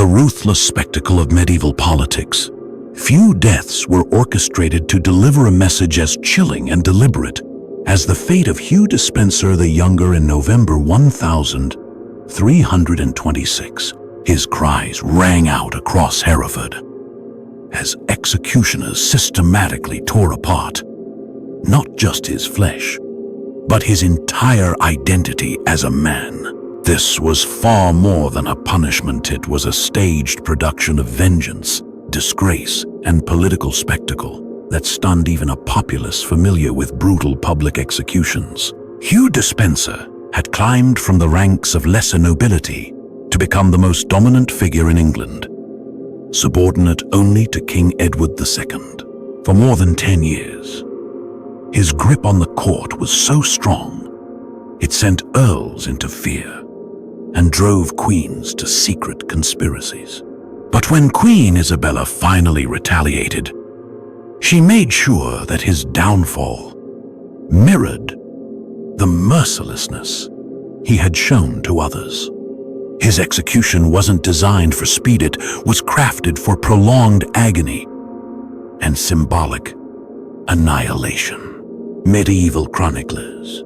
The ruthless spectacle of medieval politics. Few deaths were orchestrated to deliver a message as chilling and deliberate as the fate of Hugh Despenser the Younger in November 1326. His cries rang out across Hereford as executioners systematically tore apart not just his flesh, but his entire identity as a man. This was far more than a punishment. It was a staged production of vengeance, disgrace, and political spectacle that stunned even a populace familiar with brutal public executions. Hugh Despenser had climbed from the ranks of lesser nobility to become the most dominant figure in England, subordinate only to King Edward II. For more than 10 years, his grip on the court was so strong, it sent earls into fear and drove queens to secret conspiracies. But when Queen Isabella finally retaliated, she made sure that his downfall mirrored the mercilessness he had shown to others. His execution wasn't designed for speed, it was crafted for prolonged agony and symbolic annihilation. Medieval chroniclers,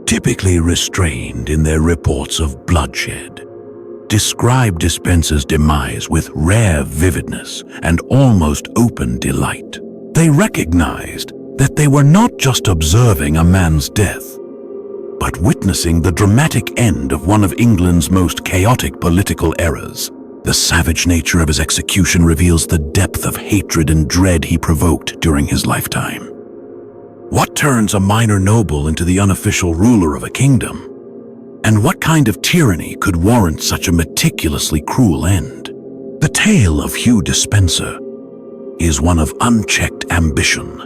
typically restrained in their reports of bloodshed, describe Despenser's demise with rare vividness and almost open delight. They recognized that they were not just observing a man's death, but witnessing the dramatic end of one of England's most chaotic political eras. The savage nature of his execution reveals the depth of hatred and dread he provoked during his lifetime. What turns a minor noble into the unofficial ruler of a kingdom? And what kind of tyranny could warrant such a meticulously cruel end? The tale of Hugh Despenser is one of unchecked ambition,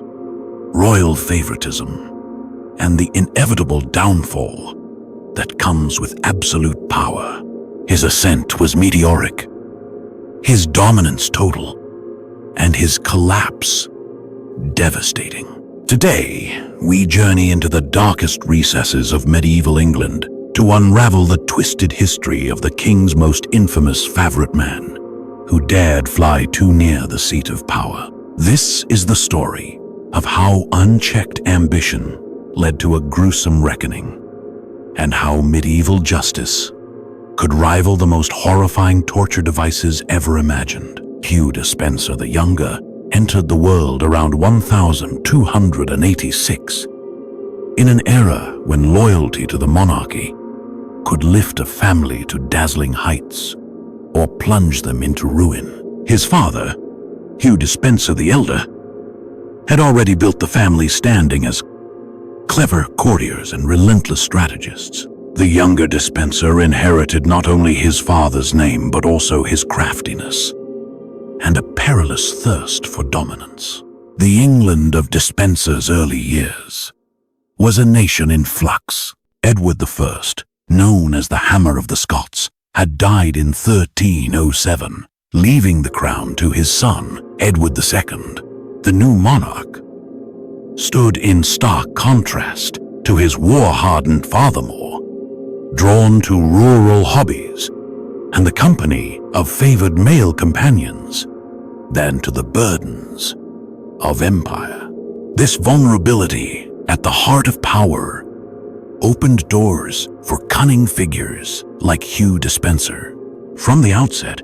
royal favoritism, and the inevitable downfall that comes with absolute power. His ascent was meteoric, his dominance total, and his collapse devastating. Today, we journey into the darkest recesses of medieval England to unravel the twisted history of the king's most infamous favorite man, who dared fly too near the seat of power. This is the story of how unchecked ambition led to a gruesome reckoning, and how medieval justice could rival the most horrifying torture devices ever imagined. Hugh Despenser the Younger entered the world around 1286, in an era when loyalty to the monarchy could lift a family to dazzling heights or plunge them into ruin. His father, Hugh Despenser the Elder, had already built the family's standing as clever courtiers and relentless strategists. The younger Despenser inherited not only his father's name but also his craftiness and a perilous thirst for dominance. The England of Despenser's early years was a nation in flux. Edward I, known as the Hammer of the Scots, had died in 1307, leaving the crown to his son, Edward II. The new monarch stood in stark contrast to his war-hardened father-in-law, drawn to rural hobbies and the company of favored male companions than to the burdens of empire. This vulnerability at the heart of power opened doors for cunning figures like Hugh Despenser. From the outset,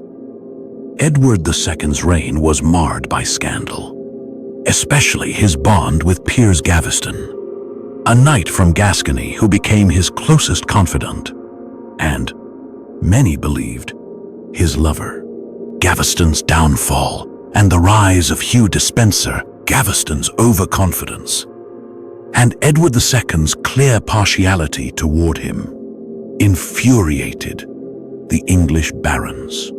Edward II's reign was marred by scandal, especially his bond with Piers Gaveston, a knight from Gascony who became his closest confidant, and, many believed, his lover. Gaveston's downfall and the rise of Hugh Despenser, Gaveston's overconfidence, and Edward II's clear partiality toward him infuriated the English barons,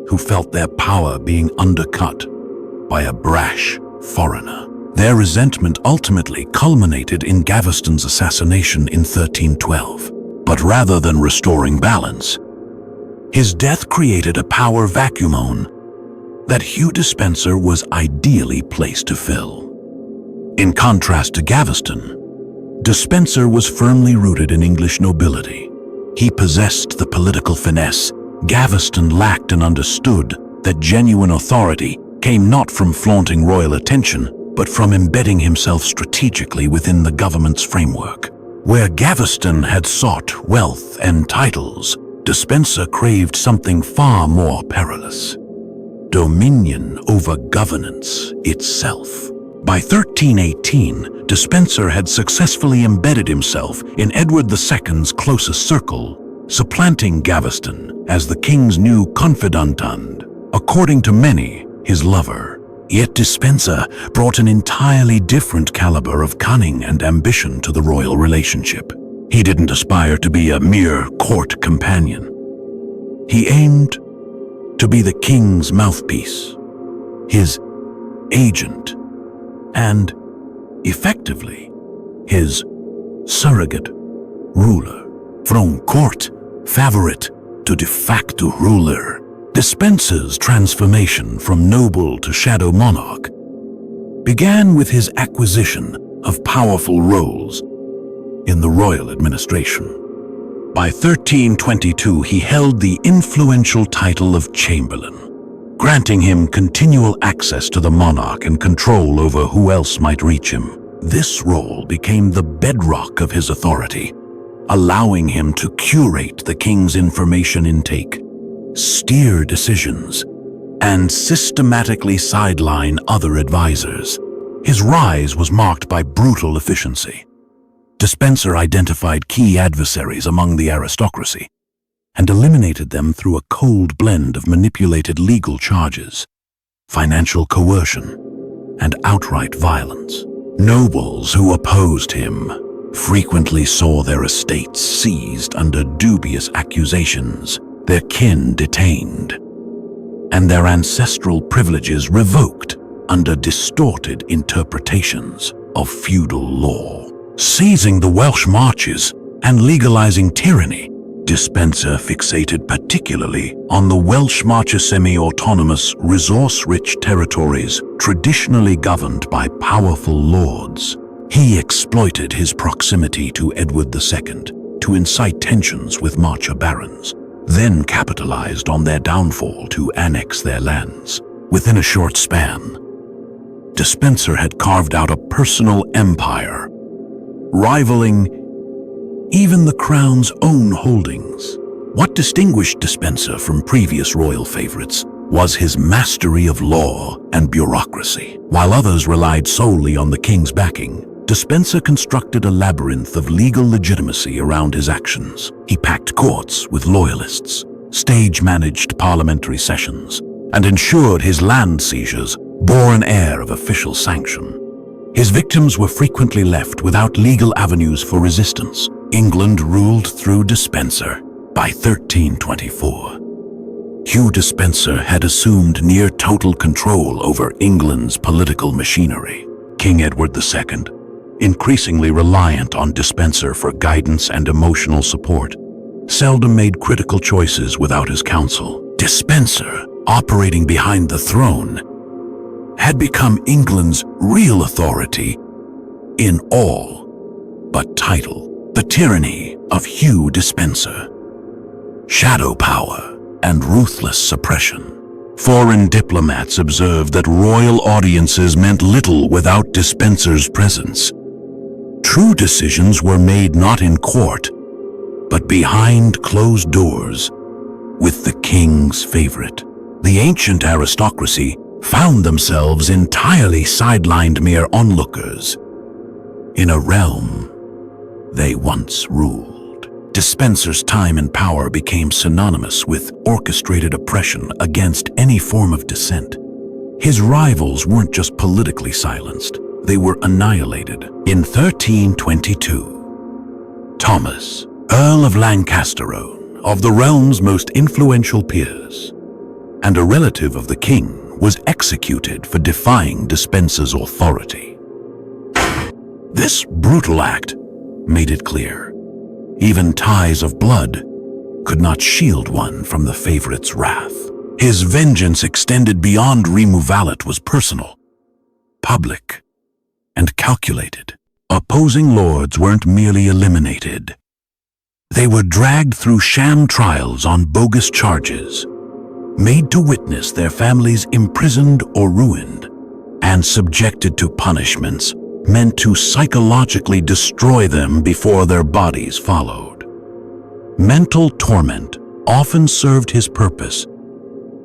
who felt their power being undercut by a brash foreigner. Their resentment ultimately culminated in Gaveston's assassination in 1312. But rather than restoring balance, his death created a power vacuum that Hugh Despenser was ideally placed to fill. In contrast to Gaveston, Despenser was firmly rooted in English nobility. He possessed the political finesse Gaveston lacked and understood that genuine authority came not from flaunting royal attention, but from embedding himself strategically within the government's framework. Where Gaveston had sought wealth and titles, Despenser craved something far more perilous: dominion over governance itself. By 1318, Despenser had successfully embedded himself in Edward II's closest circle, supplanting Gaveston as the king's new confidant and, according to many, his lover. Yet Despenser brought an entirely different caliber of cunning and ambition to the royal relationship. He didn't aspire to be a mere court companion. He aimed to be the king's mouthpiece, his agent, and, effectively, his surrogate ruler. From court favorite to de facto ruler, Despenser's transformation from noble to shadow monarch began with his acquisition of powerful roles in the royal administration. By 1322, he held the influential title of Chamberlain, granting him continual access to the monarch and control over who else might reach him. This role became the bedrock of his authority, allowing him to curate the king's information intake, steer decisions, and systematically sideline other advisors. His rise was marked by brutal efficiency. Despenser identified key adversaries among the aristocracy and eliminated them through a cold blend of manipulated legal charges, financial coercion, and outright violence. Nobles who opposed him frequently saw their estates seized under dubious accusations, their kin detained, and their ancestral privileges revoked under distorted interpretations of feudal law. Seizing the Welsh marches and legalizing tyranny, Despenser fixated particularly on the Welsh Marcher semi-autonomous, resource-rich territories traditionally governed by powerful lords. He exploited his proximity to Edward II to incite tensions with Marcher barons, then capitalized on their downfall to annex their lands. Within a short span, Despenser had carved out a personal empire, rivaling even the crown's own holdings. What distinguished Despenser from previous royal favorites was his mastery of law and bureaucracy. While others relied solely on the king's backing, Despenser constructed a labyrinth of legal legitimacy around his actions. He packed courts with loyalists, stage-managed parliamentary sessions, and ensured his land seizures bore an air of official sanction. His victims were frequently left without legal avenues for resistance. England ruled through Despenser. By 1324, Hugh Despenser had assumed near total control over England's political machinery. King Edward II, increasingly reliant on Despenser for guidance and emotional support, seldom made critical choices without his counsel. Despenser, operating behind the throne, had become England's real authority in all but title. The tyranny of Hugh Despenser, shadow power, and ruthless suppression. Foreign diplomats observed that royal audiences meant little without Despenser's presence. True decisions were made not in court, but behind closed doors, with the king's favorite. The ancient aristocracy found themselves entirely sidelined mere onlookers in a realm they once ruled. Despenser's time and power became synonymous with orchestrated oppression against any form of dissent. His rivals weren't just politically silenced, they were annihilated. In 1322, Thomas, Earl of Lancaster, of the realm's most influential peers, and a relative of the king, was executed for defying Despenser's authority. This brutal act made it clear even ties of blood could not shield one from the favorite's wrath. His vengeance extended beyond removal. It was personal, public, and calculated. Opposing lords weren't merely eliminated. They were dragged through sham trials on bogus charges, made to witness their families imprisoned or ruined, and subjected to punishments meant to psychologically destroy them before their bodies followed. Mental torment often served his purpose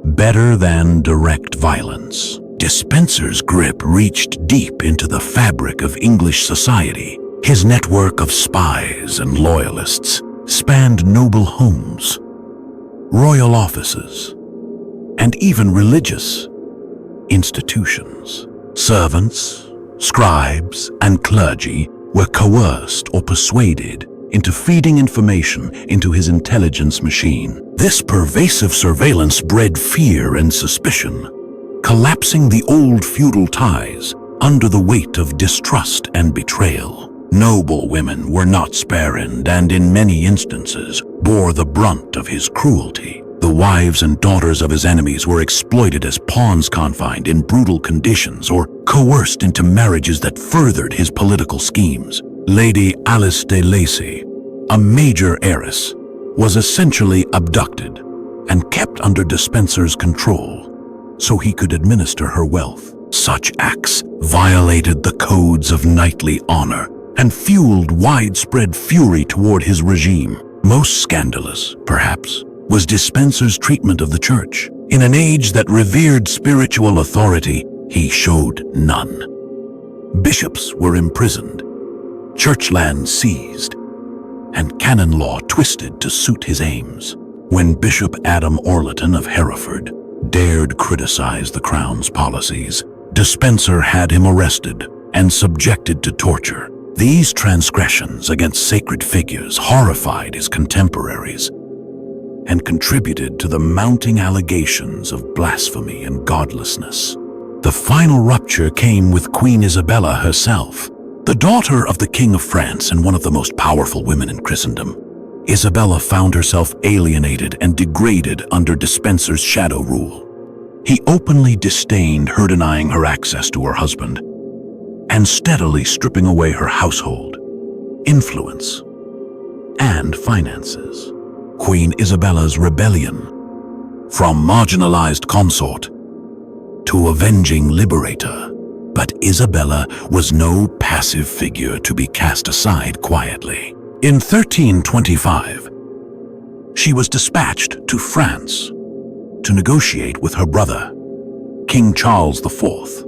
better than direct violence. Despenser's grip reached deep into the fabric of English society. His network of spies and loyalists spanned noble homes, royal offices, and even religious institutions. Servants, scribes, and clergy were coerced or persuaded into feeding information into his intelligence machine. This pervasive surveillance bred fear and suspicion, collapsing the old feudal ties under the weight of distrust and betrayal. Noble women were not spared and in many instances bore the brunt of his cruelty. The wives and daughters of his enemies were exploited as pawns confined in brutal conditions or coerced into marriages that furthered his political schemes. Lady Alice de Lacy, a major heiress, was essentially abducted and kept under Despenser's control so he could administer her wealth. Such acts violated the codes of knightly honor and fueled widespread fury toward his regime. Most scandalous, perhaps, was Despenser's treatment of the church. In an age that revered spiritual authority, he showed none. Bishops were imprisoned, church lands seized, and canon law twisted to suit his aims. When Bishop Adam Orleton of Hereford dared criticize the crown's policies, Despenser had him arrested and subjected to torture. These transgressions against sacred figures horrified his contemporaries and contributed to the mounting allegations of blasphemy and godlessness. The final rupture came with Queen Isabella herself. The daughter of the King of France and one of the most powerful women in Christendom, Isabella found herself alienated and degraded under Despenser's shadow rule. He openly disdained her denying her access to her husband and steadily stripping away her household, influence, and finances. Queen Isabella's rebellion, from marginalized consort to avenging liberator. But Isabella was no passive figure to be cast aside quietly. In 1325, she was dispatched to France to negotiate with her brother, King Charles IV,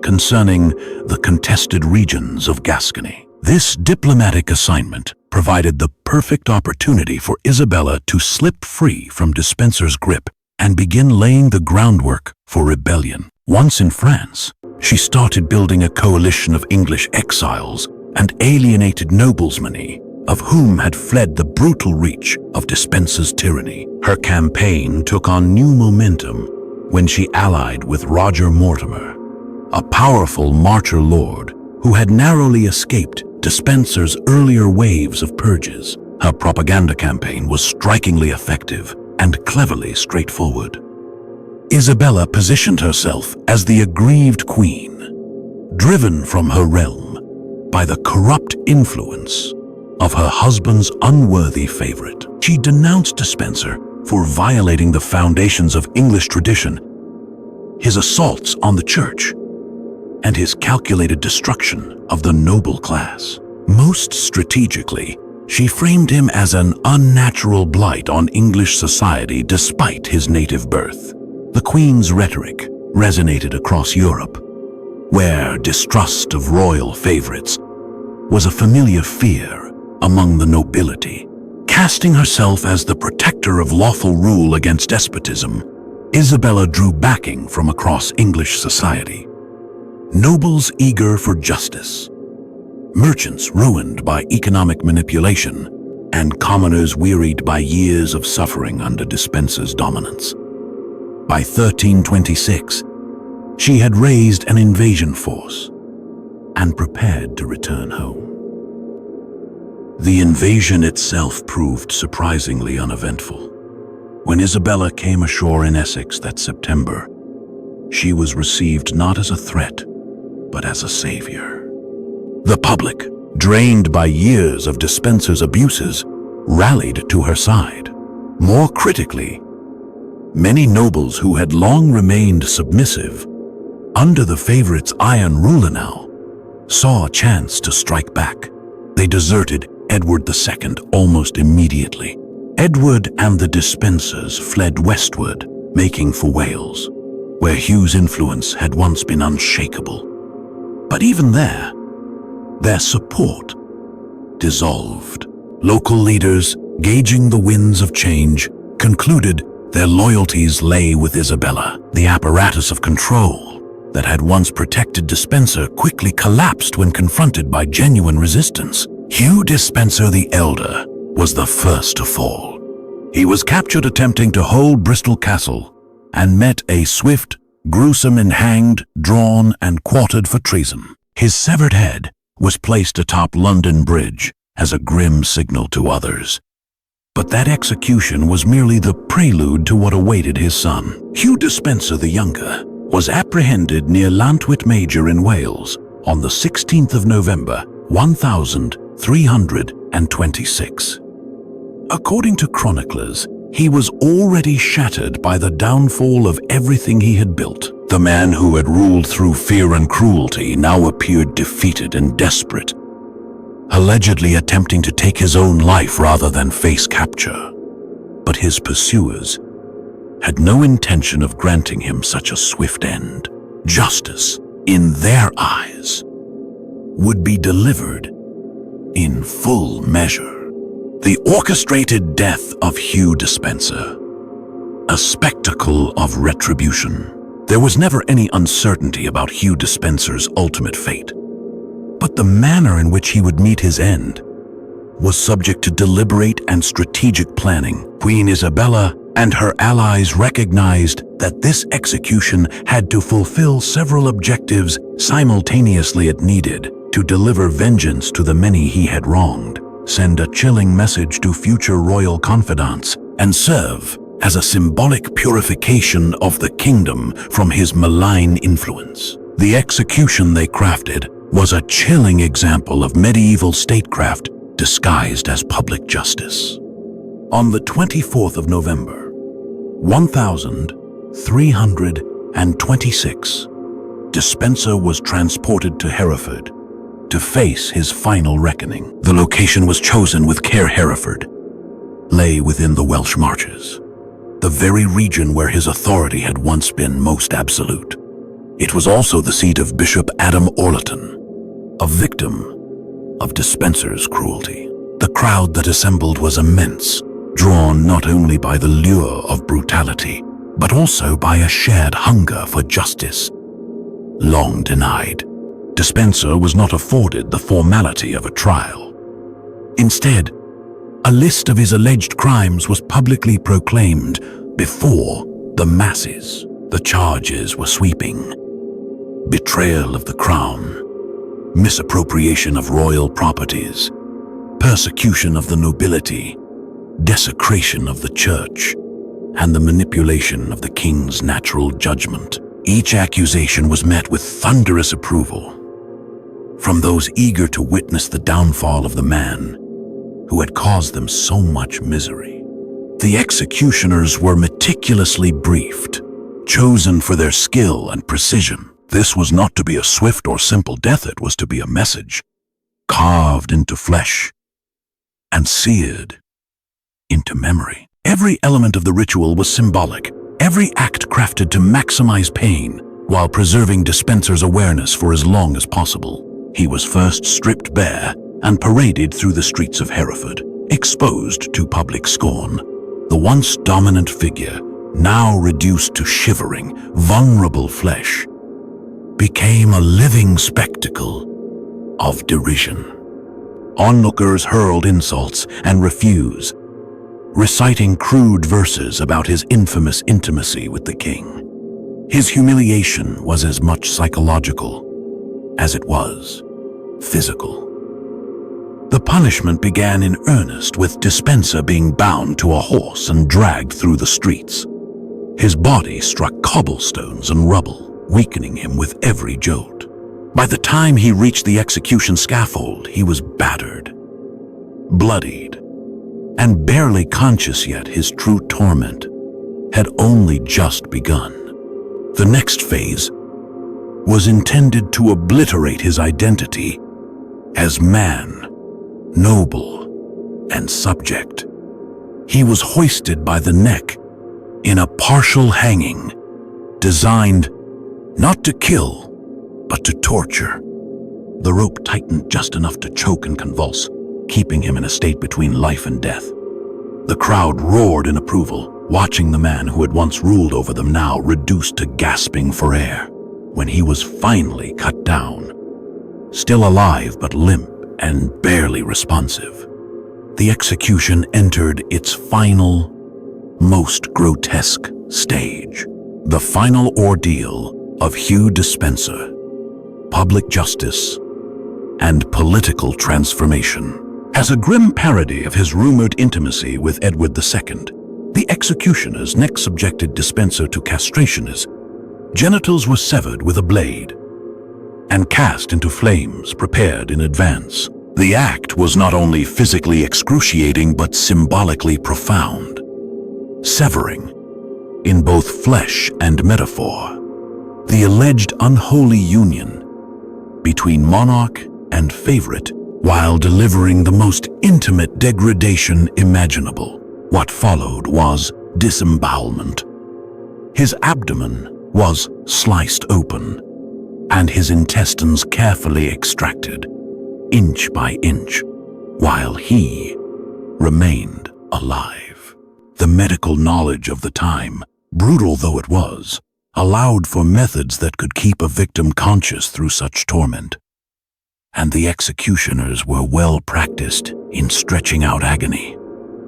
concerning the contested regions of Gascony. This diplomatic assignment provided the perfect opportunity for Isabella to slip free from Despenser's grip and begin laying the groundwork for rebellion. Once in France, she started building a coalition of English exiles and alienated noblesmen, of whom had fled the brutal reach of Despenser's tyranny. Her campaign took on new momentum when she allied with Roger Mortimer, a powerful marcher lord who had narrowly escaped Despenser's earlier waves of purges. Her propaganda campaign was strikingly effective and cleverly straightforward. Isabella positioned herself as the aggrieved queen, driven from her realm by the corrupt influence of her husband's unworthy favorite. She denounced Despenser for violating the foundations of English tradition, his assaults on the church, and his calculated destruction of the noble class. Most strategically, she framed him as an unnatural blight on English society despite his native birth. The Queen's rhetoric resonated across Europe, where distrust of royal favorites was a familiar fear among the nobility. Casting herself as the protector of lawful rule against despotism, Isabella drew backing from across English society. Nobles eager for justice, merchants ruined by economic manipulation, and commoners wearied by years of suffering under Despenser's dominance. By 1326, she had raised an invasion force and prepared to return home. The invasion itself proved surprisingly uneventful. When Isabella came ashore in Essex that September, she was received not as a threat, but as a savior. The public, drained by years of Despenser's abuses, rallied to her side. More critically, many nobles who had long remained submissive under the favorite's iron ruler now saw a chance to strike back. They deserted Edward II almost immediately. Edward and the Despensers fled westward, making for Wales, where Hugh's influence had once been unshakable. But even there, their support dissolved. Local leaders, gauging the winds of change, concluded their loyalties lay with Isabella. The apparatus of control that had once protected Despenser quickly collapsed when confronted by genuine resistance. Hugh Despenser the Elder was the first to fall. He was captured attempting to hold Bristol Castle and met a swift, gruesome and hanged, drawn and quartered for treason. His severed head was placed atop London Bridge as a grim signal to others. But that execution was merely the prelude to what awaited his son. Hugh Despenser the Younger was apprehended near Llantwit Major in Wales on the 16th of November, 1326. According to chroniclers, he was already shattered by the downfall of everything he had built. The man who had ruled through fear and cruelty now appeared defeated and desperate, allegedly attempting to take his own life rather than face capture. But his pursuers had no intention of granting him such a swift end. Justice, in their eyes, would be delivered in full measure. The orchestrated death of Hugh Despenser, a spectacle of retribution. There was never any uncertainty about Hugh Despenser's ultimate fate, but the manner in which he would meet his end was subject to deliberate and strategic planning. Queen Isabella and her allies recognized that this execution had to fulfill several objectives simultaneously. It needed to deliver vengeance to the many he had wronged, send a chilling message to future royal confidants, and serve as a symbolic purification of the kingdom from his malign influence. The execution they crafted was a chilling example of medieval statecraft disguised as public justice. On the 24th of November, 1326, Despenser was transported to Hereford to face his final reckoning. The location was chosen with care. Hereford lay within the Welsh Marches, the very region where his authority had once been most absolute. It was also the seat of Bishop Adam Orleton, a victim of Despenser's cruelty. The crowd that assembled was immense, drawn not only by the lure of brutality, but also by a shared hunger for justice. Long denied, Despenser was not afforded the formality of a trial. Instead, a list of his alleged crimes was publicly proclaimed before the masses. The charges were sweeping: betrayal of the crown, misappropriation of royal properties, persecution of the nobility, desecration of the church, and the manipulation of the king's natural judgment. Each accusation was met with thunderous approval from those eager to witness the downfall of the man who had caused them so much misery. The executioners were meticulously briefed, chosen for their skill and precision. This was not to be a swift or simple death, it was to be a message, carved into flesh and seared into memory. Every element of the ritual was symbolic, every act crafted to maximize pain while preserving Despenser's awareness for as long as possible. He was first stripped bare and paraded through the streets of Hereford, exposed to public scorn. The once dominant figure, now reduced to shivering, vulnerable flesh, became a living spectacle of derision. Onlookers hurled insults and refuse, reciting crude verses about his infamous intimacy with the king. His humiliation was as much psychological as it was physical. The punishment began in earnest, with Despenser being bound to a horse and dragged through the streets. His body struck cobblestones and rubble, weakening him with every jolt. By the time he reached the execution scaffold, he was battered, bloodied, And barely conscious yet, his true torment had only just begun. The next phase was intended to obliterate his identity as man, noble, and subject. He was hoisted by the neck in a partial hanging, designed not to kill, but to torture. The rope tightened just enough to choke and convulse, keeping him in a state between life and death. The crowd roared in approval, watching the man who had once ruled over them now reduced to gasping for air. When he was finally cut down, still alive but limp and barely responsive, the execution entered its final, most grotesque stage. The final ordeal of Hugh Despenser, public justice and political transformation. As a grim parody of his rumored intimacy with Edward II, the executioner's next subjected Despenser to castration. His genitals were severed with a blade and cast into flames prepared in advance. The act was not only physically excruciating but symbolically profound, severing, in both flesh and metaphor, the alleged unholy union between monarch and favorite, while delivering the most intimate degradation imaginable. What followed was disembowelment. His abdomen was sliced open, and his intestines carefully extracted, inch by inch, while he remained alive. The medical knowledge of the time, brutal though it was, allowed for methods that could keep a victim conscious through such torment. And the executioners were well practiced in stretching out agony.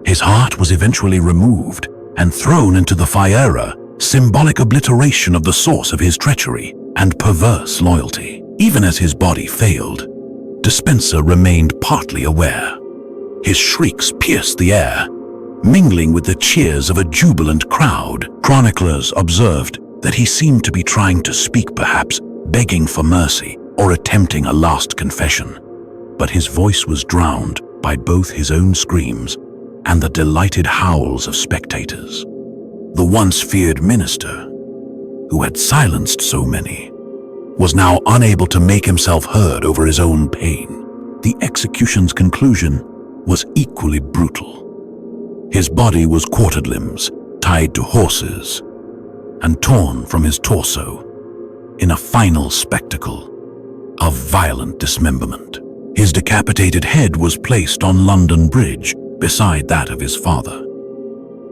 His heart was eventually removed and thrown into the fieira, symbolic obliteration of the source of his treachery and perverse loyalty. Even as his body failed, Despenser remained partly aware. His shrieks pierced the air, mingling with the cheers of a jubilant crowd. Chroniclers observed that he seemed to be trying to speak, perhaps begging for mercy or attempting a last confession. But his voice was drowned by both his own screams and the delighted howls of spectators. The once feared minister, who had silenced so many, was now unable to make himself heard over his own pain. The execution's conclusion was equally brutal. His body was quartered limbs, tied to horses, and torn from his torso in a final spectacle of violent dismemberment. His decapitated head was placed on London Bridge beside that of his father,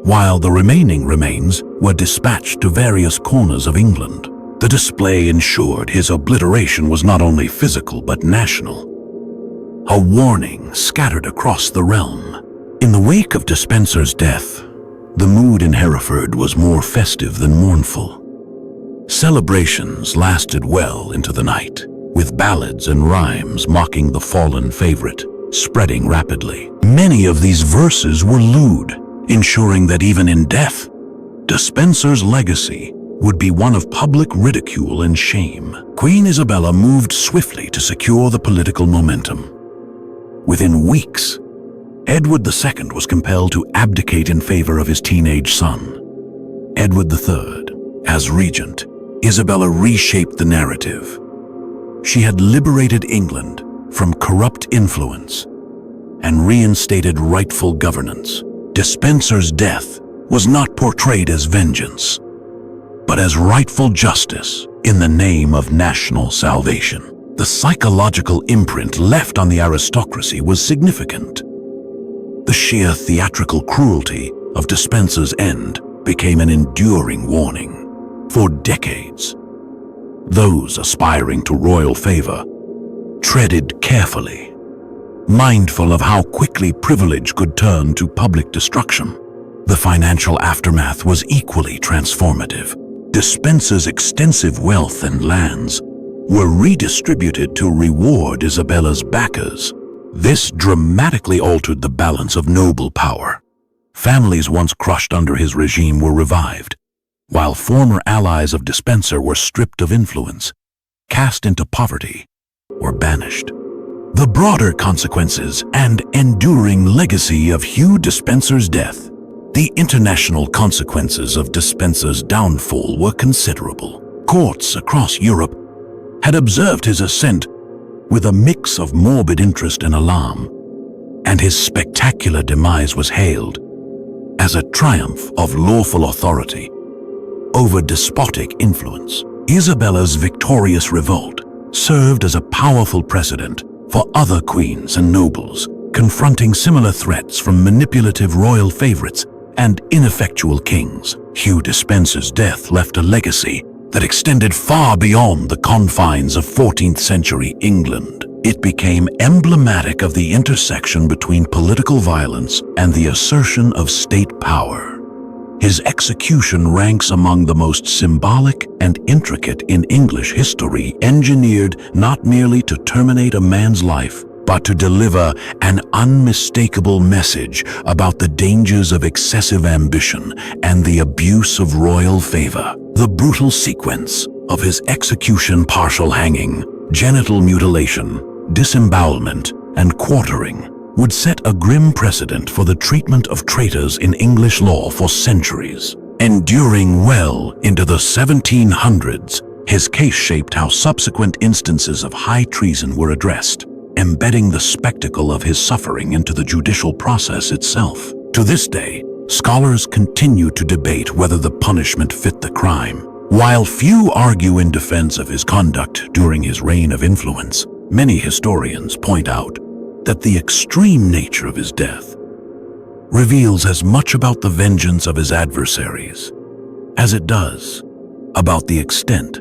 while the remaining remains were dispatched to various corners of England. The display ensured his obliteration was not only physical but national, a warning scattered across the realm. In the wake of Despenser's death, the mood in Hereford was more festive than mournful. Celebrations lasted well into the night, with ballads and rhymes mocking the fallen favorite, spreading rapidly. Many of these verses were lewd, ensuring that even in death, Despenser's legacy would be one of public ridicule and shame. Queen Isabella moved swiftly to secure the political momentum. Within weeks, Edward II was compelled to abdicate in favor of his teenage son, Edward III. As regent, Isabella reshaped the narrative. She had liberated England from corrupt influence and reinstated rightful governance. Despenser's death was not portrayed as vengeance, but as rightful justice in the name of national salvation. The psychological imprint left on the aristocracy was significant. The sheer theatrical cruelty of Despenser's end became an enduring warning. For decades, those aspiring to royal favor treaded carefully, mindful of how quickly privilege could turn to public destruction. The financial aftermath was equally transformative. Despenser's extensive wealth and lands were redistributed to reward Isabella's backers. This dramatically altered the balance of noble power. Families once crushed under his regime were revived, while former allies of Despenser were stripped of influence, cast into poverty, or banished. The broader consequences and enduring legacy of Hugh Despenser's death. The international consequences of Despenser's downfall were considerable. Courts across Europe had observed his ascent with a mix of morbid interest and alarm, and his spectacular demise was hailed as a triumph of lawful authority over despotic influence. Isabella's victorious revolt served as a powerful precedent for other queens and nobles confronting similar threats from manipulative royal favorites and ineffectual kings. Hugh Despenser's death left a legacy that extended far beyond the confines of 14th century England. It became emblematic of the intersection between political violence and the assertion of state power. His execution ranks among the most symbolic and intricate in English history, engineered not merely to terminate a man's life, but to deliver an unmistakable message about the dangers of excessive ambition and the abuse of royal favor. The brutal sequence of his execution, partial hanging, genital mutilation, disembowelment, and quartering, would set a grim precedent for the treatment of traitors in English law for centuries. Enduring well into the 1700s, his case shaped how subsequent instances of high treason were addressed, embedding the spectacle of his suffering into the judicial process itself. To this day, scholars continue to debate whether the punishment fit the crime. While few argue in defense of his conduct during his reign of influence, many historians point out that the extreme nature of his death reveals as much about the vengeance of his adversaries as it does about the extent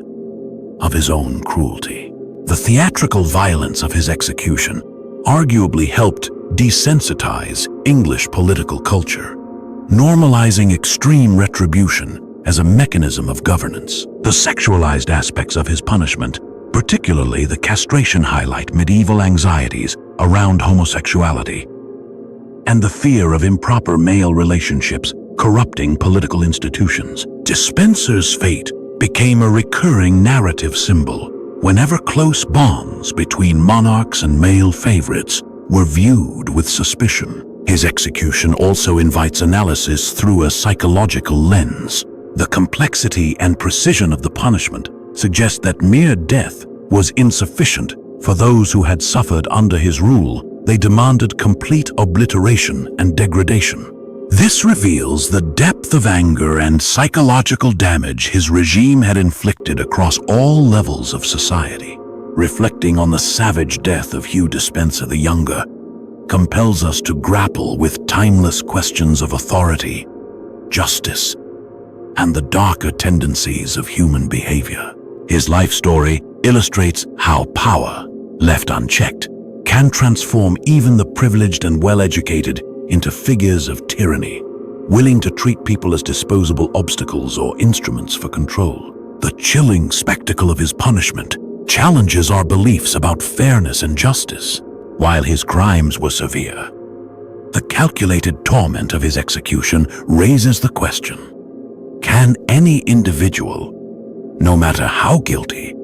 of his own cruelty. The theatrical violence of his execution arguably helped desensitize English political culture, normalizing extreme retribution as a mechanism of governance. The sexualized aspects of his punishment, particularly the castration, highlight medieval anxieties around homosexuality and the fear of improper male relationships corrupting political institutions. Despenser's fate became a recurring narrative symbol whenever close bonds between monarchs and male favorites were viewed with suspicion. His execution also invites analysis through a psychological lens. The complexity and precision of the punishment suggest that mere death was insufficient for those who had suffered under his rule. They demanded complete obliteration and degradation. This reveals the depth of anger and psychological damage his regime had inflicted across all levels of society. Reflecting on the savage death of Hugh Despenser the Younger compels us to grapple with timeless questions of authority, justice, and the darker tendencies of human behavior. His life story illustrates how power, left unchecked, can transform even the privileged and well-educated into figures of tyranny, willing to treat people as disposable obstacles or instruments for control. The chilling spectacle of his punishment challenges our beliefs about fairness and justice. While his crimes were severe, the calculated torment of his execution raises the question: can any individual, no matter how guilty,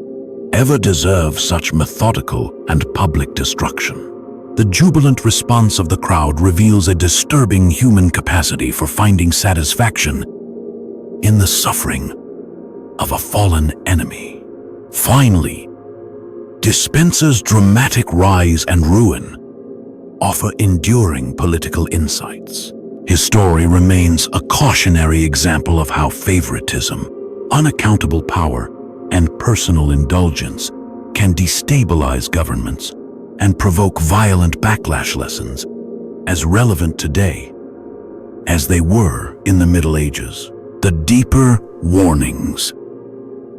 ever deserve such methodical and public destruction? The jubilant response of the crowd reveals a disturbing human capacity for finding satisfaction in the suffering of a fallen enemy. Finally, Despenser's dramatic rise and ruin offer enduring political insights. His story remains a cautionary example of how favoritism, unaccountable power, and personal indulgence can destabilize governments and provoke violent backlash, lessons as relevant today as they were in the Middle Ages. The deeper warnings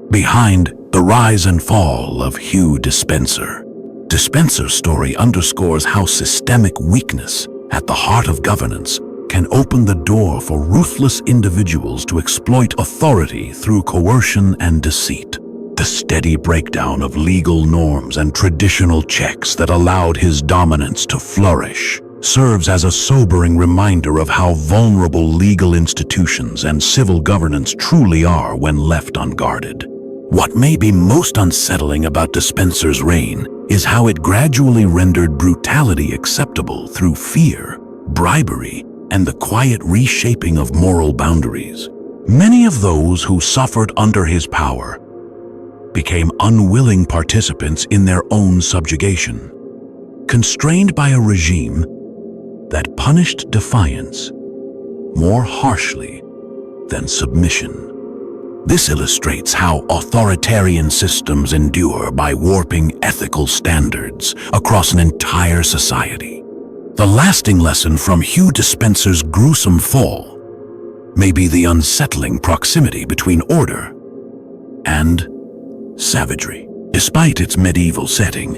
behind the rise and fall of Hugh Despenser. Despenser's story underscores how systemic weakness at the heart of governance can open the door for ruthless individuals to exploit authority through coercion and deceit. The steady breakdown of legal norms and traditional checks that allowed his dominance to flourish serves as a sobering reminder of how vulnerable legal institutions and civil governance truly are when left unguarded. What may be most unsettling about Despenser's reign is how it gradually rendered brutality acceptable through fear, bribery, and the quiet reshaping of moral boundaries. Many of those who suffered under his power became unwilling participants in their own subjugation, constrained by a regime that punished defiance more harshly than submission. This illustrates how authoritarian systems endure by warping ethical standards across an entire society. The lasting lesson from Hugh Despenser's gruesome fall may be the unsettling proximity between order and savagery. Despite its medieval setting,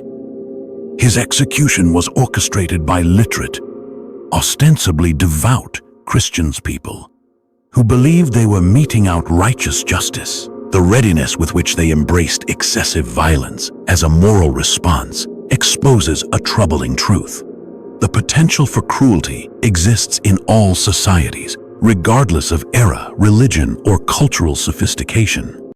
his execution was orchestrated by literate, ostensibly devout Christian people who believed they were meting out righteous justice. The readiness with which they embraced excessive violence as a moral response exposes a troubling truth. The potential for cruelty exists in all societies, regardless of era, religion, or cultural sophistication.